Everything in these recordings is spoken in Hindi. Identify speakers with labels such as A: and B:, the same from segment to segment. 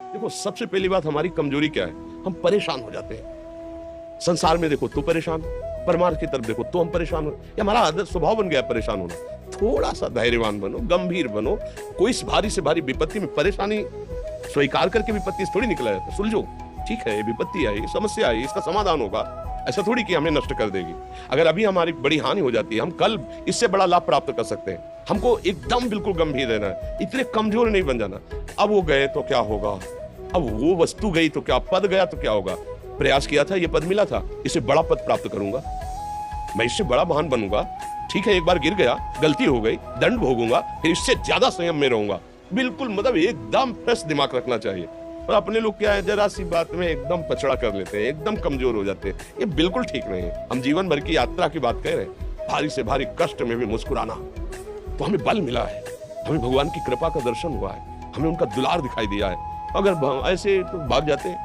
A: देखो, सबसे पहली बात हमारी कमजोरी क्या है, हम परेशान हो जाते हैं। संसार में देखो तो परेशान, परमार्थ की तरफ देखो तो हम परेशान हो। ये हमारा आदत स्वभाव बन गया परेशान होना। थोड़ा सा धैर्यवान बनो, गंभीर बनो। कोई भारी से भारी विपत्ति में परेशानी स्वीकार करके विपत्ति से थोड़ी निकला है, सुलझो। ठीक है, ये विपत्ति आई, समस्या आई, इसका समाधान होगा। ऐसा थोड़ी कि हमें नष्ट कर देगी। अगर अभी हमारी बड़ी हानि हो जाती है, हम कल इससे बड़ा लाभ प्राप्त कर सकते हैं। हमको एकदम बिल्कुल गंभीर रहना है, इतने कमजोर नहीं बन जाना। अब वो गए तो क्या होगा, अब वो वस्तु गई तो क्या, पद गया तो क्या होगा। प्रयास किया था, ये पद मिला था, इससे बड़ा पद प्राप्त करूंगा, मैं इससे बड़ा महान बनूंगा। ठीक है, एक बार गिर गया, गलती हो गई, दंड भोगूंगा, फिर इससे ज्यादा संयम में रहूंगा। बिल्कुल मतलब एकदम फ्रेश दिमाग रखना चाहिए। और अपने लोग क्या है, जरा सी बात में एकदम पछड़ा कर लेते हैं, एकदम कमजोर हो जाते हैं। ये बिल्कुल ठीक नहीं है। हम जीवन भर की यात्रा की बात कह रहे हैं, भारी से भारी कष्ट में भी मुस्कुराना, तो हमें बल मिला है, हमें भगवान की कृपा का दर्शन हुआ है, हमें उनका दुलार दिखाई दिया है। अगर ऐसे तो भाग जाते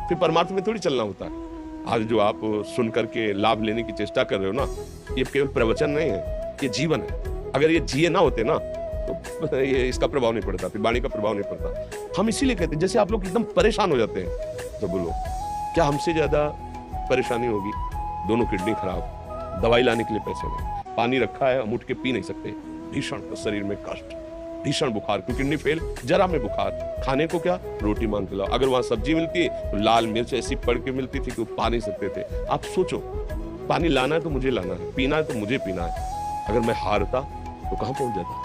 A: फिर परमार्थ में थोड़ी चलना होता है। आज जो आप सुन करके लाभ लेने की चेष्टा कर रहे हो ना, ये केवल प्रवचन नहीं है, ये जीवन है। अगर ये जिए ना होते ना तो ये इसका प्रभाव नहीं पड़ता, फिर वाणी का प्रभाव नहीं पड़ता। हम इसीलिए कहते हैं, जैसे आप लोग एकदम परेशान हो जाते हैं तो बोलो क्या हमसे ज्यादा परेशानी होगी। दोनों किडनी खराब, दवाई लाने के लिए पैसे नहीं, पानी रखा है हम उठ के पी नहीं सकते, भीषण शरीर में कष्ट, भीषण बुखार, क्योंकि किडनी फेल, जरा में बुखार, खाने को क्या, रोटी मांग के लाओ। अगर वहां सब्जी मिलती है तो लाल मिर्च ऐसी पड़ के मिलती थी कि वो पा नहीं सकते थे। आप सोचो, पानी लाना है तो मुझे लाना है, पीना है तो मुझे पीना है। अगर मैं हारता तो कहां पहुंच जाता,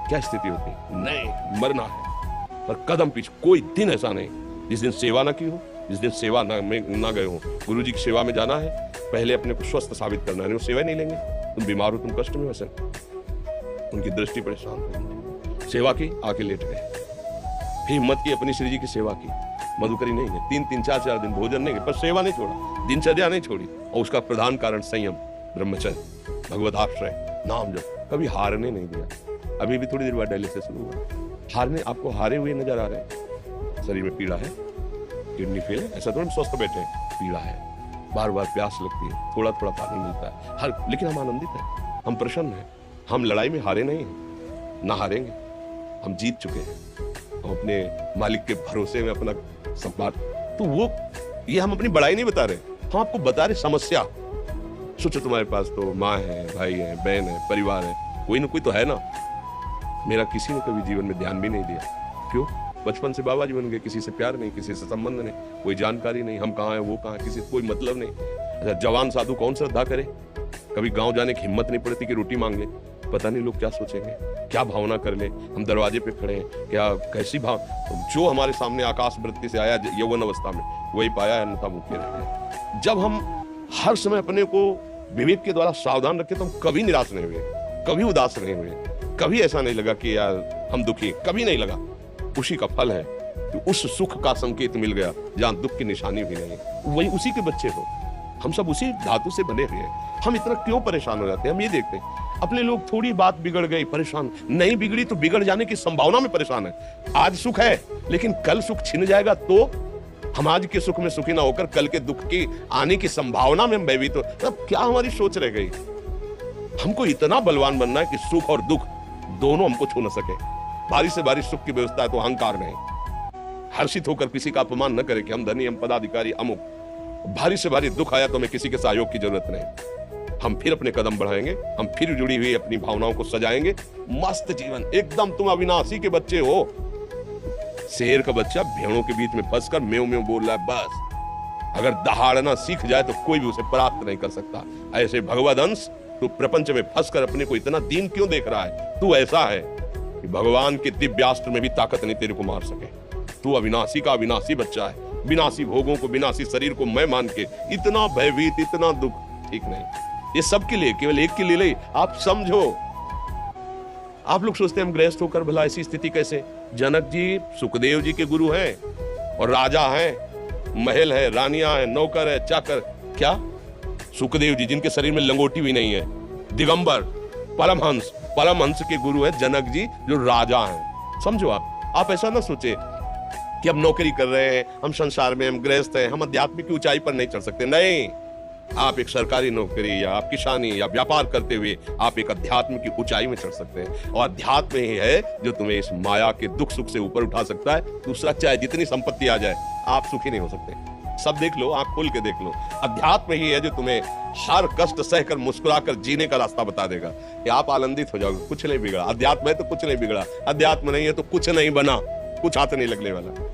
A: क्या स्थिति होती? नहीं, मरना है। पर कदम पीछे कोई दिन ऐसा नहीं जिस दिन सेवा ना की हो, जिस दिन सेवा ना गए हो। गुरु जी की सेवा में जाना है, पहले अपने को स्वस्थ साबित करना है। वो सेवा नहीं लेंगे, तुम बीमार हो, तुम कष्ट में वैसे, उनकी दृष्टि परेशान हो। सेवा की, आके लेट गए, फिर हिम्मत की, अपनी श्री जी की सेवा की। मधुकरी नहीं है, 3-3, 4-4 दिन भोजन नहीं, पर सेवा नहीं छोड़ा, दिनचर्या नहीं छोड़ी। और उसका प्रधान कारण संयम, ब्रह्मचर्य, भगवत आश्रय, नाम जप, कभी हारने नहीं दिया। अभी भी थोड़ी देर बाद डायलिसिस शुरू हुआ, हारने, आपको हारे हुए नजर आ रहे हैं। शरीर में पीड़ा है, किडनी फेल है, ऐसा तो हम स्वस्थ बैठे हैं, पीड़ा है, बार बार प्यास लगती है, थोड़ा थोड़ा पानी मिलता है, हर, लेकिन हम आनंदित हैं, हम प्रसन्न हैं। हम लड़ाई में हारे नहीं हैं, ना हारेंगे, हम जीत चुके हैं। हम अपने मालिक के भरोसे में अपना सम्मान, तो वो ये हम अपनी बड़ाई नहीं बता रहे, हम आपको बता रहे समस्या। सोचो तुम्हारे पास तो माँ है, भाई है, बहन है, परिवार है, कोई ना कोई तो है ना। मेरा किसी ने कभी जीवन में ध्यान भी नहीं दिया। क्यों? बचपन से बाबा जी बन गए, किसी से प्यार नहीं, किसी से संबंध नहीं, कोई जानकारी नहीं, हम कहाँ हैं, वो कहाँ है, किसी से कोई मतलब नहीं। अच्छा, जवान साधु कौन श्रद्धा करे? कभी गांव जाने की हिम्मत नहीं पड़ती कि रोटी मांगे। पता नहीं लोग क्या सोचेंगे, क्या भावना कर ले। हम दरवाजे पे खड़े हैं, क्या कैसी भाव, जो हमारे सामने आकाश वृत्ति से आया यौवन अवस्था में, वही पाया, अन्यथा भूखे रहते हैं। जब हम हर समय अपने को विवेक के द्वारा सावधान रखे तो हम कभी निराश नहीं हुए, कभी उदास नहीं हुए, कभी ऐसा नहीं लगा कि यार हम दुखी, कभी नहीं लगा। उसी का फल है कि उस सुख का संकेत मिल गया जहां दुख की निशानी भी नहीं, वही उसी के बच्चे हो। हम सब उसी धातु से बने हुए हैं। हम इतना क्यों परेशान हो जाते हैं? हम ये देखते हैं अपने लोग, थोड़ी बात बिगड़ गई परेशान, नहीं बिगड़ी तो बिगड़ जाने की संभावना में परेशान है। आज सुख है लेकिन कल सुख छिन जाएगा, तो हम आज के सुख में सुखी ना होकर कल के दुख की आने की संभावना में हम भयभीत हो। तब क्या हमारी सोच रह गई? हमको इतना बलवान बनना है कि सुख और दुख दोनों हमको छू न सके। भारी से भारी सुख की व्यवस्था है तो अहंकार नहीं। हर्षित होकर किसी का अपमान न करे कि हम धनी, हम पदाधिकारी, अमुक। भारी से भारी दुख आया तो हमें किसी के सहयोग की जरूरत नहीं। हम फिर अपने कदम बढ़ाएंगे, हम फिर जुड़ी हुई अपनी भावनाओं को सजाएंगे। मस्त जीवन, एकदम तुम अविनाशी के बच्चे हो। शेर का बच्चा भेड़ों के बीच में फंसकर म्यों म्यों बोल रहा है, बस। अगर दहाड़ना सीख जाए तो कोई भी उसे प्राप्त नहीं कर सकता। ऐसे भगवद अंश, तू प्रपंच में फंसकर अपने को इतना दीन क्यों देख रहा है? तू ऐसा है कि भगवान के दिव्यास्त्र में भी ताकत नहीं तेरे को मार सके। तू अविनाशी का अविनाशी बच्चा है। विनाशी भोगों को, विनाशी शरीर को मैं मान के इतना भयभीत, इतना दुख, ठीक नहीं। ये सबके लिए, केवल एक के लिए नहीं। आप समझो, आप लोग सोचते हैं हम गृहस्थ होकर भला ऐसी स्थिति कैसे? जनक जी सुखदेव जी के गुरु हैं और राजा हैं, महल है, रानियां हैं, नौकर है, चाकर। क्या सुखदेव जी जिनके शरीर में लंगोटी भी नहीं है, दिगंबर, परमहंस, परमहंस के गुरु है जनक जी जो राजा हैं। समझो आप ऐसा ना सोचे कि हम नौकरी कर रहे हैं, हम संसार में, हम गृहस्थ हैं, हम आध्यात्मिक की ऊंचाई पर नहीं चढ़ सकते। नहीं, आप एक सरकारी नौकरी या आप किसानी या व्यापार करते हुए आप एक अध्यात्म की ऊंचाई में चढ़ सकते हैं, और अध्यात्म ही है जो तुम्हें इस माया के दुख सुख से ऊपर उठा सकता है। दूसरा, चाहे जितनी संपत्ति आ जाए, आप सुखी नहीं हो सकते। सब देख लो, आंख खोल के देख लो, अध्यात्म ही है जो तुम्हें हर कष्ट सहकर मुस्कुराकर जीने का रास्ता बता देगा कि आप आनंदित हो जाओगे। कुछ नहीं बिगड़ा, अध्यात्म है तो कुछ नहीं बिगड़ा, अध्यात्म नहीं है तो कुछ नहीं बना, कुछ हाथ नहीं लगने वाला।